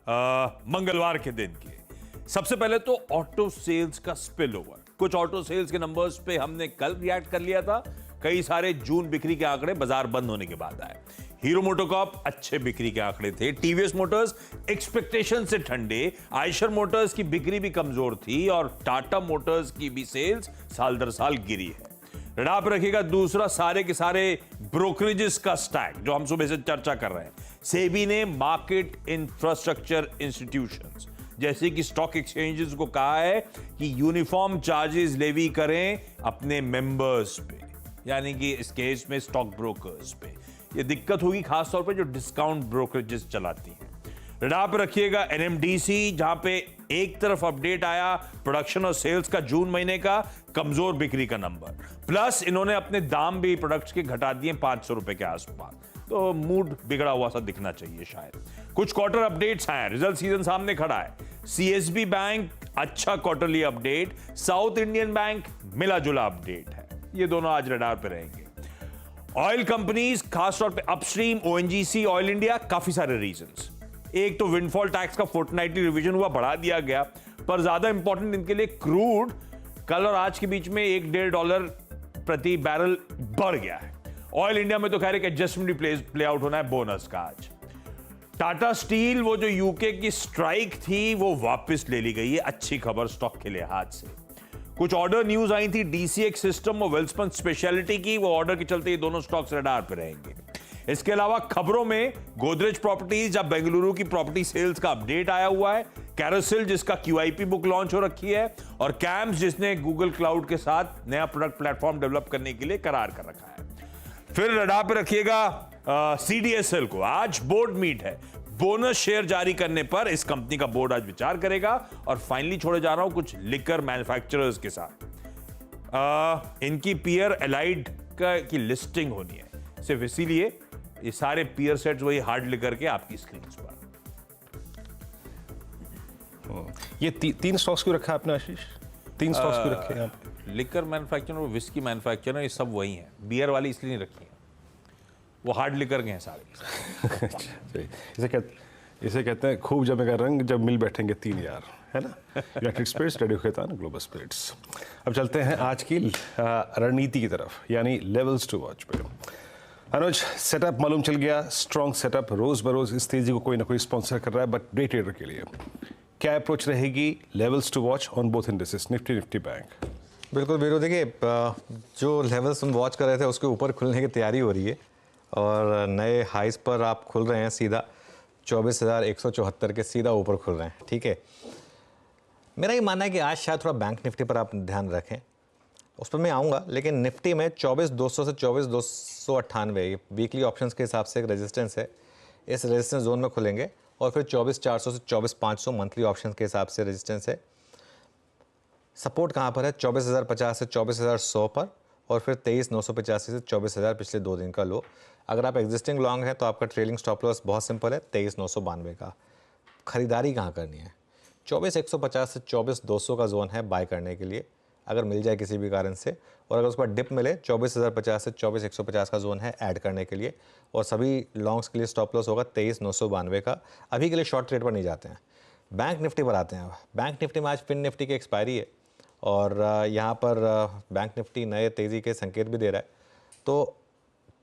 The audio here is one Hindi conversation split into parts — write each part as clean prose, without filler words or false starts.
मंगलवार के दिन की। सबसे पहले तो ऑटो सेल्स का स्पिल ओवर। कुछ ऑटो सेल्स के नंबर्स पे हमने कल रिएक्ट कर लिया था। कई सारे जून बिक्री के आंकड़े बाजार बंद होने के बाद आए। हीरो मोटोकॉर्प अच्छे बिक्री के आंकड़े थे। टीवीएस मोटर्स एक्सपेक्टेशन से ठंडे। आयशर मोटर्स की बिक्री भी कमजोर थी और टाटा मोटर्स की भी सेल्स साल दर साल गिरी है। रडार पर रखिएगा दूसरा सारे के सारे ब्रोकरेजेस का स्टैक जो हम सुबह से चर्चा कर रहे हैं। सेबी ने मार्केट इंफ्रास्ट्रक्चर इंस्टीट्यूशंस जैसे कि स्टॉक एक्सचेंजेस को कहा है कि यूनिफॉर्म चार्जेस लेवी करें अपने मेंबर्स पे, यानी कि इस केस में स्टॉक ब्रोकर्स पे। ये दिक्कत होगी खासतौर पे जो डिस्काउंट ब्रोकरेजेस चलाती हैं। रडार पर रखिएगा एनएमडीसी, जहां पे एक तरफ अपडेट आया प्रोडक्शन और सेल्स का जून महीने का कमजोर बिक्री का नंबर, प्लस इन्होंने अपने दाम भी प्रोडक्ट्स के घटा दिए 500 रुपए के आसपास, तो मूड बिगड़ा हुआ सा दिखना चाहिए शायद। कुछ क्वार्टर अपडेट्स आए, रिजल्ट सीजन सामने खड़ा है। सीएसबी बैंक अच्छा quarterly update, south Indian bank मिला जुला अपडेट है। ये दोनों आज रडार पे रहेंगे। ऑयल कंपनीज खासतौर पे अपस्ट्रीम, ओएनजीसी, ऑयल इंडिया, काफी सारे रीजंस। एक तो विंडफॉल टैक्स का फोर्टनाइटली रिवीजन हुआ, बढ़ा दिया गया, पर ज्यादा इंपॉर्टेंट इनके लिए क्रूड कल और आज के बीच में $1-1.5 प्रति बैरल बढ़ गया है। ऑयल इंडिया में तो खैर एक एडजस्टमेंट प्ले आउट होना है बोनस का आज। टाटा स्टील, वो जो यूके की स्ट्राइक थी वो वापस ले ली गई है, अच्छी खबर स्टॉक के लिहाज से। कुछ ऑर्डर न्यूज आई थी डीसीएक्स सिस्टम और वेल्सपन स्पेशलिटी की, वो ऑर्डर के चलते ये दोनों स्टॉक्स रडार पे रहेंगे। इसके अलावा खबरों में गोदरेज प्रॉपर्टीज या बेंगलुरु की प्रॉपर्टी सेल्स का अपडेट आया हुआ है, कैरोसेल जिसका क्यूआईपी बुक लॉन्च हो रखी है, और कैम्स जिसने गूगल क्लाउड के साथ नया प्रोडक्ट प्लेटफॉर्म डेवलप करने के लिए करार कर रखा है। फिर रडार पे रखिएगा सीडीएसएल को, आज बोर्ड मीट है। बोनस शेयर जारी करने पर इस कंपनी का बोर्ड आज विचार करेगा। और फाइनली छोड़े जा रहा हूं कुछ लिकर मैन्युफैक्चरर्स के साथ। इनकी पियर एलाइड की लिस्टिंग होनी है, सिर्फ इसीलिए ये सारे पियर सेट्स वही हार्ड लिकर के आपकी स्क्रीन पर। ये तीन स्टॉक्स क्यों रखा है आपने आशीष? 3 स्टॉक्स क्यों रखे हैं आप? लिकर मैन्युफैक्चरर और विस्की मैन्युफैक्चरर ये सब वही हैं। बियर वाली इसलिए नहीं रखी है, वो हार्ड लिकर के हैं सारे। इसे कहते हैं खूब जमेगा रंग जब मिल बैठेंगे 3 यार, है ना? यूनाइटेड स्पिरिट्स, रेडियो खेतान, ग्लोबल स्पिरिट्स। अब चलते हैं आज की रणनीति की तरफ, यानी लेवल्स टू वॉच पे। अनुज, सेटअप मालूम चल गया, स्ट्रॉन्ग सेटअप, रोज बरोज इस तेजी को कोई ना कोई स्पॉन्सर कर रहा है, बट डे ट्रेडर के लिए क्या अप्रोच रहेगी? Levels to watch on both indices, Nifty Bank. बिल्कुल वीरू, देखिए जो लेवल्स हम वॉच कर रहे थे उसके ऊपर खुलने की तैयारी हो रही है और नए हाइस पर आप खुल रहे हैं। सीधा 24,174 के सीधा ऊपर खुल रहे हैं, ठीक है। मेरा ये मानना है कि आज शायद थोड़ा बैंक निफ्टी पर आप ध्यान रखें, उस पर मैं आऊँगा, लेकिन निफ्टी में 24,200 से 24,298 वीकली ऑप्शंस के हिसाब से एक रेजिस्टेंस है, इस रेजिस्टेंस जोन में खुलेंगे। और फिर 24,400 से 24,500 मंथली ऑप्शंस के हिसाब से रेजिस्टेंस है। सपोर्ट कहाँ पर है? 24,050 से 24,100 पर, और फिर 23,985 से 24,000 पिछले 2 दिन का लो। अगर आप एग्जिस्टिंग लॉन्ग है तो आपका ट्रेलिंग स्टॉप लॉस बहुत सिंपल है, 23,992 का। खरीदारी कहाँ करनी है? 24,150 से 24,200 का जोन है बाय करने के लिए, अगर मिल जाए किसी भी कारण से। और अगर उसके बाद डिप मिले 24,050 से 24,150 का जोन है ऐड करने के लिए। और सभी लॉन्ग्स के लिए स्टॉप लॉस होगा 23,992 का। अभी के लिए शॉर्ट ट्रेड पर नहीं जाते हैं। बैंक निफ्टी पर आते हैं। बैंक निफ्टी में आज फिन निफ्टी की एक्सपायरी है और यहाँ पर बैंक निफ्टी नए तेज़ी के संकेत भी दे रहा है। तो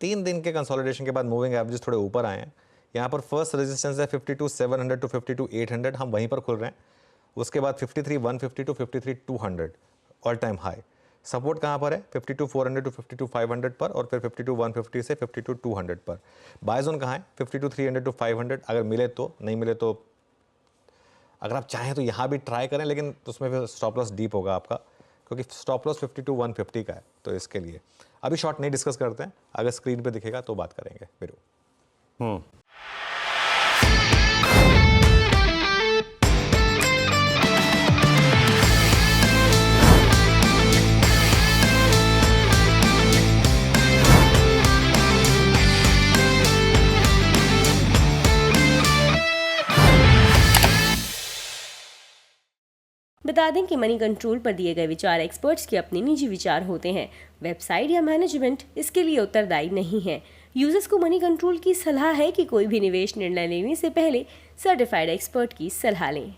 3 दिन के कंसोलिडेशन के बाद मूविंग एवरेज थोड़े ऊपर आए हैं। यहाँ पर फर्स्ट रेजिस्टेंस है 52,700 टू 52,800, हम वहीं पर खुल रहे हैं। उसके बाद 53,150 to 53,200 all time high. Support कहाँ पर है? 52,400 टू 52,500 पर, और फिर 52,150 से 52,200 पर। बाय जोन कहाँ है? 52,300 टू 500, अगर मिले तो, नहीं मिले तो अगर आप चाहें तो यहाँ भी ट्राई करें, लेकिन उसमें फिर स्टॉप लॉस डीप होगा आपका, क्योंकि स्टॉप लॉस 52,150 का है। तो इसके लिए अभी शॉर्ट नहीं डिस्कस करते हैं, अगर स्क्रीन पे दिखेगा तो बात करेंगे। बिल्कुल। बता दें कि मनी कंट्रोल पर दिए गए विचार एक्सपर्ट्स के अपने निजी विचार होते हैं। वेबसाइट या मैनेजमेंट इसके लिए उत्तरदायी नहीं है। यूजर्स को मनी कंट्रोल की सलाह है कि कोई भी निवेश निर्णय लेने से पहले सर्टिफाइड एक्सपर्ट की सलाह लें।